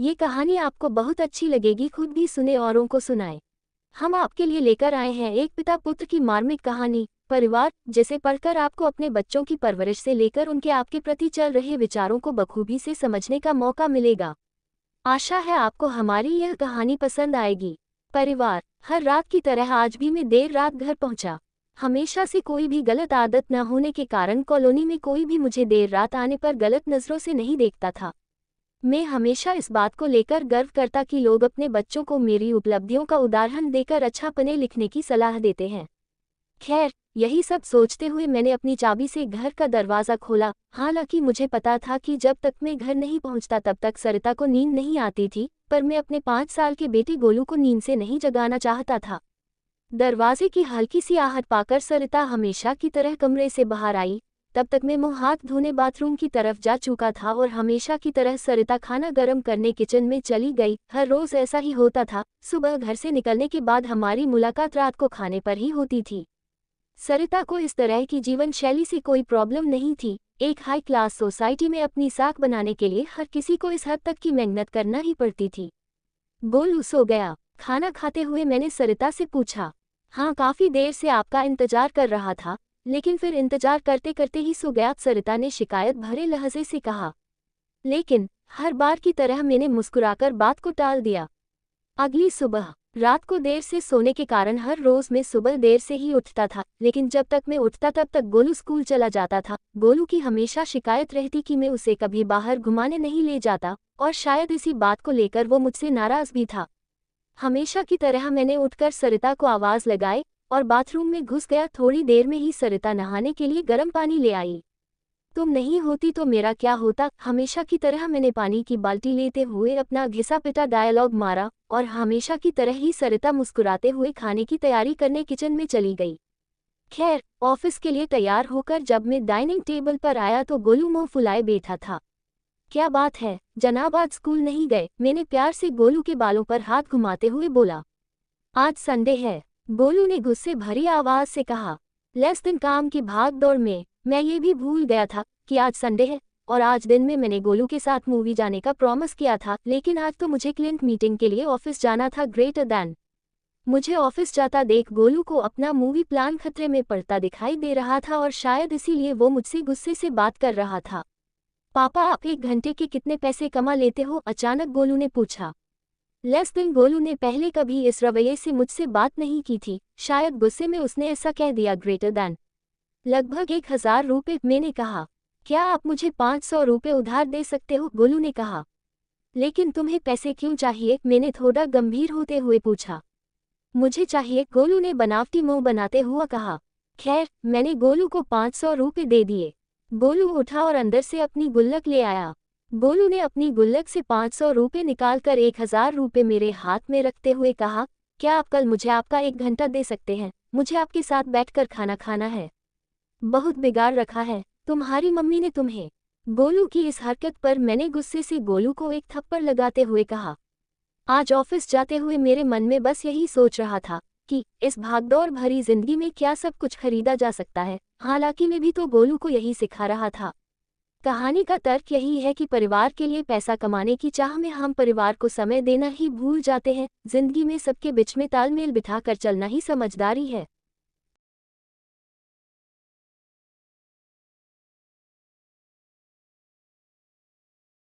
ये कहानी आपको बहुत अच्छी लगेगी, खुद भी सुने औरों को सुनाएं। हम आपके लिए लेकर आए हैं एक पिता पुत्र की मार्मिक कहानी, परिवार, जिसे पढ़कर आपको अपने बच्चों की परवरिश से लेकर उनके आपके प्रति चल रहे विचारों को बखूबी से समझने का मौका मिलेगा। आशा है आपको हमारी यह कहानी पसंद आएगी। परिवार। हर रात की तरह आज भी मैं देर रात घर पहुंचा। हमेशा से कोई भी गलत आदत न होने के कारण कॉलोनी में कोई भी मुझे देर रात आने पर गलत नज़रों से नहीं देखता था। मैं हमेशा इस बात को लेकर गर्व करता कि लोग अपने बच्चों को मेरी उपलब्धियों का उदाहरण देकर अच्छा पढ़ने लिखने की सलाह देते हैं। खैर, यही सब सोचते हुए मैंने अपनी चाबी से घर का दरवाज़ा खोला। हालांकि मुझे पता था कि जब तक मैं घर नहीं पहुंचता तब तक सरिता को नींद नहीं आती थी, पर मैं अपने 5 साल के बेटे गोलू को नींद से नहीं जगाना चाहता था। दरवाजे की हल्की सी आहट पाकर सरिता हमेशा की तरह कमरे से बाहर आई। तब तक मैं मुंह हाथ धोने बाथरूम की तरफ जा चुका था और हमेशा की तरह सरिता खाना गर्म करने किचन में चली गई। हर रोज़ ऐसा ही होता था। सुबह घर से निकलने के बाद हमारी मुलाकात रात को खाने पर ही होती थी। सरिता को इस तरह की जीवन शैली से कोई प्रॉब्लम नहीं थी। एक हाई क्लास सोसाइटी में अपनी साख बनाने के लिए हर किसी को इस हद तक की मेहनत करना ही पड़ती थी। गोलू सो गया। खाना खाते हुए मैंने सरिता से पूछा, हाँ, काफ़ी देर से आपका इंतजार कर रहा था, लेकिन फिर इंतजार करते करते ही सो गया, सरिता ने शिकायत भरे लहजे से कहा। लेकिन हर बार की तरह मैंने मुस्कुराकर बात को टाल दिया। अगली सुबह। रात को देर से सोने के कारण हर रोज मैं सुबह देर से ही उठता था, लेकिन जब तक मैं उठता तब तक गोलू स्कूल चला जाता था। गोलू की हमेशा शिकायत रहती कि मैं उसे कभी बाहर घुमाने नहीं ले जाता, और शायद इसी बात को लेकर वो मुझसे नाराज भी था। हमेशा की तरह मैंने उठकर सरिता को आवाज़ लगाई और बाथरूम में घुस गया। थोड़ी देर में ही सरिता नहाने के लिए गर्म पानी ले आई। तुम नहीं होती तो मेरा क्या होता। हमेशा की तरह मैंने पानी की बाल्टी लेते हुए अपना घिसा पिटा डायलॉग मारा और हमेशा की तरह ही सरिता मुस्कुराते हुए खाने की तैयारी करने किचन में चली गई। खैर, ऑफिस के लिए तैयार होकर जब मैं डाइनिंग टेबल पर आया तो गोलू मुंह फुलाए बैठा था। क्या बात है जनाब, आज स्कूल नहीं गए? मैंने प्यार से गोलू के बालों पर हाथ घुमाते हुए बोला। आज संडे है, गोलू ने गुस्से भरी आवाज से कहा। लेस दिन काम की भाग दौड़ में मैं ये भी भूल गया था कि आज संडे है, और आज दिन में मैंने गोलू के साथ मूवी जाने का प्रॉमिस किया था, लेकिन आज तो मुझे क्लाइंट मीटिंग के लिए ऑफिस जाना था। Greater than. मुझे ऑफिस जाता देख गोलू को अपना मूवी प्लान खतरे में पड़ता दिखाई दे रहा था और शायद इसीलिए वो मुझसे गुस्से से बात कर रहा था। पापा, आप 1 घंटे के कितने पैसे कमा लेते हो? अचानक गोलू ने पूछा। लेस दिन गोलू ने पहले कभी इस रवैये से मुझसे बात नहीं की थी, शायद गुस्से में उसने ऐसा कह दिया। ग्रेटर दैन लगभग 1000 रुपये, मैंने कहा। क्या आप मुझे 500 रुपये उधार दे सकते हो? गोलू ने कहा। लेकिन तुम्हें पैसे क्यों चाहिए? मैंने थोड़ा गंभीर होते हुए पूछा। मुझे चाहिए, गोलू ने बनावटी मुंह बनाते हुआ कहा। खैर, मैंने गोलू को 500 रुपये दे दिए। गोलू उठा और अंदर से अपनी गुल्लक ले आया। गोलू ने अपनी गुल्लक से 500 रुपये निकालकर 1000 रुपये मेरे हाथ में रखते हुए कहा, क्या आप कल मुझे आपका 1 घंटा दे सकते हैं? मुझे आपके साथ बैठकर खाना खाना है। बहुत बिगाड़ रखा है तुम्हारी मम्मी ने तुम्हें। गोलू की इस हरकत पर मैंने गुस्से से गोलू को एक थप्पड़ लगाते हुए कहा। आज ऑफिस जाते हुए मेरे मन में बस यही सोच रहा था कि इस भागदौड़ भरी जिंदगी में क्या सब कुछ खरीदा जा सकता है। हालांकि मैं भी तो गोलू को यही सिखा रहा था। कहानी का तर्क यही है कि परिवार के लिए पैसा कमाने की चाह में हम परिवार को समय देना ही भूल जाते हैं। जिंदगी में सबके बीच में तालमेल बिठाकर चलना ही समझदारी है।